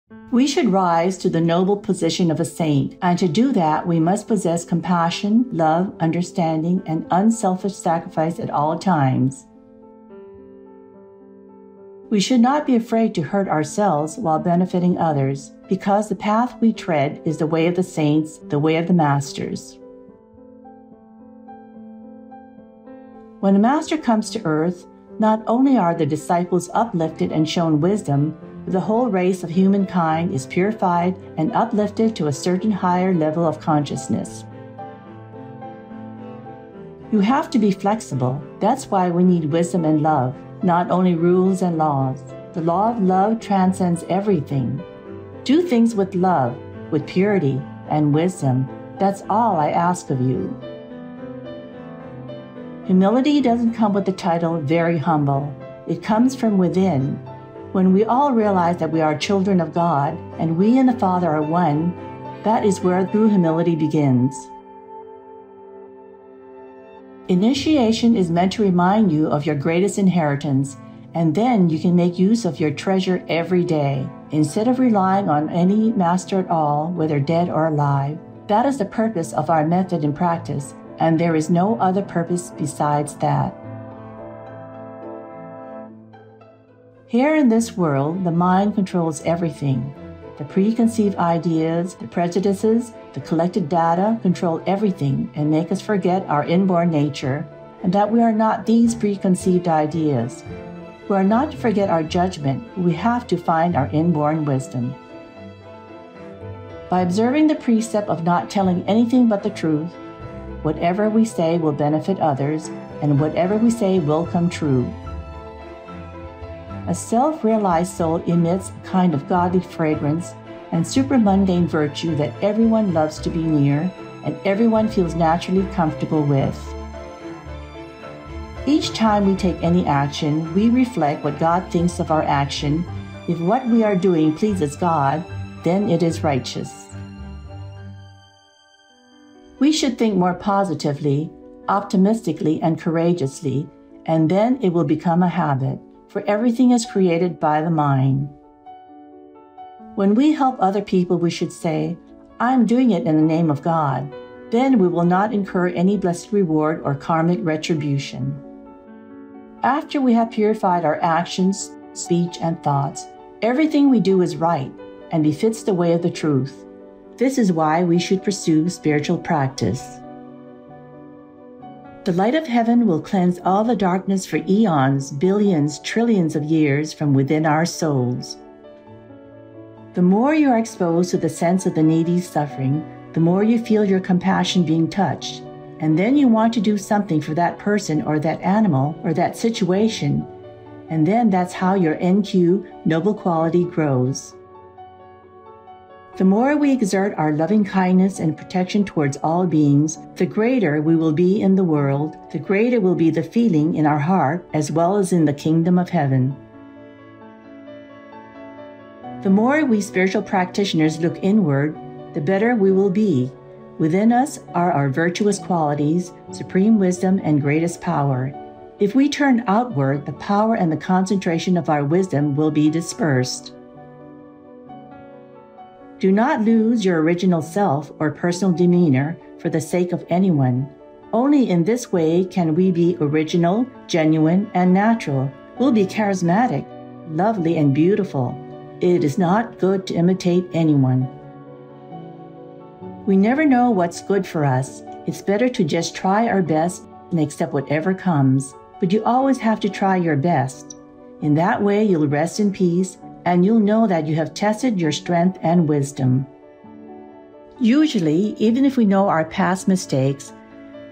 We should rise to the noble position of a saint, and to do that, we must possess compassion, love, understanding, and unselfish sacrifice at all times. We should not be afraid to hurt ourselves while benefiting others, because the path we tread is the way of the saints, the way of the masters. When a master comes to earth, not only are the disciples uplifted and shown wisdom, but the whole race of humankind is purified and uplifted to a certain higher level of consciousness. You have to be flexible. That's why we need wisdom and love, not only rules and laws. The law of love transcends everything. Do things with love, with purity and wisdom. That's all I ask of you. Humility doesn't come with the title very humble. It comes from within. When we all realize that we are children of God and we and the Father are one, that is where true humility begins. Initiation is meant to remind you of your greatest inheritance, and then you can make use of your treasure every day, instead of relying on any master at all, whether dead or alive. That is the purpose of our method and practice, and there is no other purpose besides that. Here in this world, the mind controls everything. The preconceived ideas, the prejudices, the collected data control everything and make us forget our inborn nature and that we are not these preconceived ideas. We are not to forget our judgment. We have to find our inborn wisdom. By observing the precept of not telling anything but the truth, whatever we say will benefit others, and whatever we say will come true. A self-realized soul emits a kind of godly fragrance and supramundane virtue that everyone loves to be near and everyone feels naturally comfortable with. Each time we take any action, we reflect what God thinks of our action. If what we are doing pleases God, then it is righteous. We should think more positively, optimistically, and courageously, and then it will become a habit, for everything is created by the mind. When we help other people, we should say, "I'm doing it in the name of God." Then we will not incur any blessed reward or karmic retribution. After we have purified our actions, speech, and thoughts, everything we do is right and befits the way of the truth. This is why we should pursue spiritual practice. The light of heaven will cleanse all the darkness for eons, billions, trillions of years from within our souls. The more you are exposed to the sense of the needy suffering, the more you feel your compassion being touched, and then you want to do something for that person or that animal or that situation, and then that's how your NQ, noble quality, grows. The more we exert our loving kindness and protection towards all beings, the greater we will be in the world, the greater will be the feeling in our heart as well as in the kingdom of heaven. The more we spiritual practitioners look inward, the better we will be. Within us are our virtuous qualities, supreme wisdom, and greatest power. If we turn outward, the power and the concentration of our wisdom will be dispersed. Do not lose your original self or personal demeanor for the sake of anyone. Only in this way can we be original, genuine, and natural. We'll be charismatic, lovely, and beautiful. It is not good to imitate anyone. We never know what's good for us. It's better to just try our best and accept whatever comes. But you always have to try your best. In that way, you'll rest in peace, and you'll know that you have tested your strength and wisdom. Usually, even if we know our past mistakes,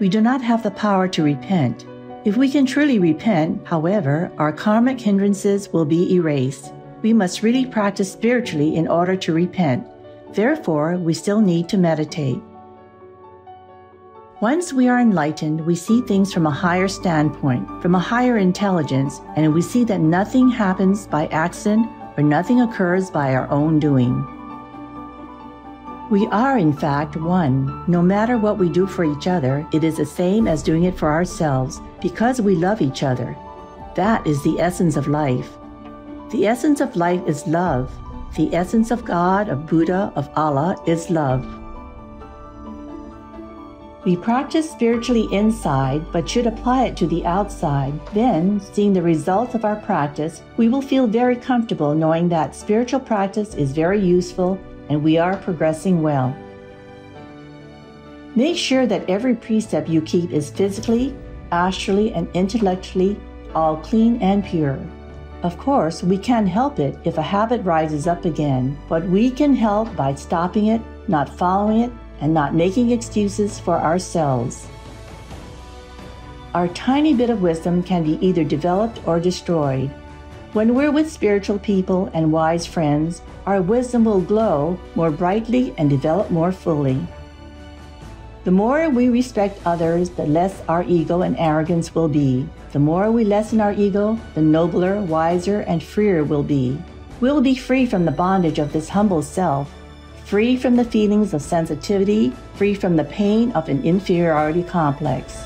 we do not have the power to repent. If we can truly repent, however, our karmic hindrances will be erased. We must really practice spiritually in order to repent. Therefore, we still need to meditate. Once we are enlightened, we see things from a higher standpoint, from a higher intelligence, and we see that nothing happens by accident or nothing occurs by our own doing. We are, in fact, one. No matter what we do for each other, it is the same as doing it for ourselves, because we love each other. That is the essence of life. The essence of life is love. The essence of God, of Buddha, of Allah is love. We practice spiritually inside, but should apply it to the outside. Then, seeing the results of our practice, we will feel very comfortable knowing that spiritual practice is very useful and we are progressing well. Make sure that every precept you keep is physically, astrally, and intellectually all clean and pure. Of course, we can't help it if a habit rises up again, but we can help by stopping it, not following it, and not making excuses for ourselves. Our tiny bit of wisdom can be either developed or destroyed. When we're with spiritual people and wise friends, our wisdom will glow more brightly and develop more fully. The more we respect others, the less our ego and arrogance will be. The more we lessen our ego, the nobler, wiser, and freer we'll be. We'll be free from the bondage of this humble self, free from the feelings of sensitivity, free from the pain of an inferiority complex.